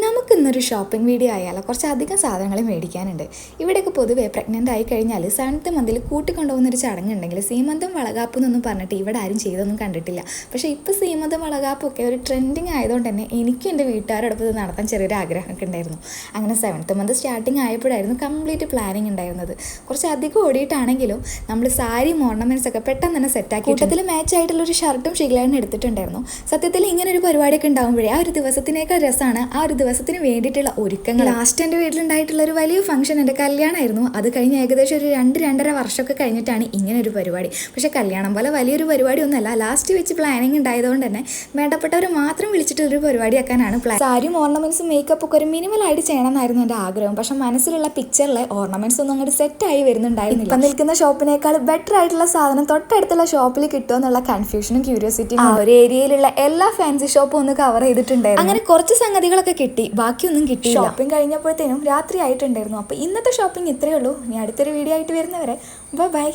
നമുക്കിന്നൊരു shopping video ആയാലോ. കുറച്ചധികം സാധനങ്ങൾ മേടിക്കാനുണ്ട്. ഇവിടെയൊക്കെ പൊതുവെ പ്രഗ്നൻ്റ് ആയി കഴിഞ്ഞാൽ 7th മന്തിൽ കൂട്ടിക്കൊണ്ടുപോകുന്നൊരു ചടങ്ങുണ്ടെങ്കിൽ സീമന്തം വളകാപ്പ് എന്നൊന്നും പറഞ്ഞിട്ട് ഇവിടെ ആരും ചെയ്തൊന്നും കണ്ടിട്ടില്ല. പക്ഷേ ഇപ്പോൾ സീമന്തം വളകാപ്പൊക്കെ ഒരു ട്രെൻഡിങ് ആയതുകൊണ്ട് തന്നെ എനിക്കും എൻ്റെ വീട്ടുകാരോടൊപ്പം ഇത് നടത്താൻ ചെറിയൊരു ആഗ്രഹമൊക്കെ ഉണ്ടായിരുന്നു. അങ്ങനെ 7th മന്ത് സ്റ്റാർട്ടിങ് ആയപ്പോഴായിരുന്നു കംപ്ലീറ്റ് പ്ലാനിങ് ഉണ്ടായിരുന്നത്. കുറച്ചധികം ഓടിയിട്ടാണെങ്കിലും നമ്മൾ സാരിയും ഓർണമെൻറ്റ്സ് ഒക്കെ പെട്ടെന്ന് തന്നെ സെറ്റാക്കി കൂട്ടത്തിൽ മാച്ച് ആയിട്ടുള്ളൊരു ഷർട്ടും ഷിഗ്ലാനും എടുത്തിട്ടുണ്ടായിരുന്നു. സത്യത്തിൽ ഇങ്ങനെ ഒരു പരിപാടിയൊക്കെ ഉണ്ടാകുമ്പോഴേ ആ ഒരു ദിവസത്തിനേക്കാൾ രസമാണ് ആ ഒരു ദിവസത്തിന് വേണ്ടിയിട്ടുള്ള ഒരുക്കങ്ങൾ. ലാസ്റ്റ് എൻ്റെ വീട്ടിലുണ്ടായിട്ടുള്ള ഒരു വലിയ ഫംഗ്ഷൻ എൻ്റെ കല്യാണമായിരുന്നു. അത് കഴിഞ്ഞ് ഏകദേശം ഒരു 2-2.5 വർഷമൊക്കെ കഴിഞ്ഞിട്ടാണ് ഇങ്ങനെ ഒരു പരിപാടി. പക്ഷേ കല്യാണം പോലെ വലിയൊരു പരിപാടി ഒന്നുമല്ല. ലാസ്റ്റ് വെച്ച് പ്ലാനിങ് ഉണ്ടായതുകൊണ്ട് തന്നെ വേണ്ടപ്പെട്ടവർ മാത്രം വിളിച്ചിട്ടൊരു പരിപാടിയാക്കാനാണ് പ്ലാൻ. സാരിയും ഓർണമെൻറ്റ്സും മേക്കപ്പ് ഒക്കെ ഒരു മിനിമലായിട്ട് ചെയ്യണമെന്നായിരുന്നു എൻ്റെ ആഗ്രഹം. പക്ഷേ മനസ്സിലുള്ള പിക്ചറിലെ ഓർണമെൻറ്റ്സ് ഒന്നും അങ്ങോട്ട് സെറ്റായി വരുന്നുണ്ടായിരുന്നില്ല. ഇപ്പം നിൽക്കുന്ന ഷോപ്പിനേക്കാൾ ബെറ്റർ ആയിട്ടുള്ള സാധനം തൊട്ടടുത്തുള്ള ഷോപ്പിൽ കിട്ടുമോ എന്നുള്ള കൺഫ്യൂഷനും ക്യൂരിയോസിറ്റിയും ഒരു ഏരിയയിലുള്ള എല്ലാ ഫാൻസി ഷോപ്പും ഒന്ന് കവർ ചെയ്തിട്ടുണ്ടായിരുന്നു. അങ്ങനെ കുറച്ച് സംഗതികളൊക്കെ കിട്ടി, ബാക്കിയൊന്നും കിട്ടി. ഷോപ്പിംഗ് കഴിഞ്ഞപ്പോഴത്തേനും രാത്രി ആയിട്ടുണ്ടായിരുന്നു. അപ്പോൾ ഇന്നത്തെ ഷോപ്പിംഗ് ഇത്രയേ ഉള്ളൂ. ഇനി അടുത്തൊരു വീഡിയോ ആയിട്ട് വരുന്നവരെ ബൈ.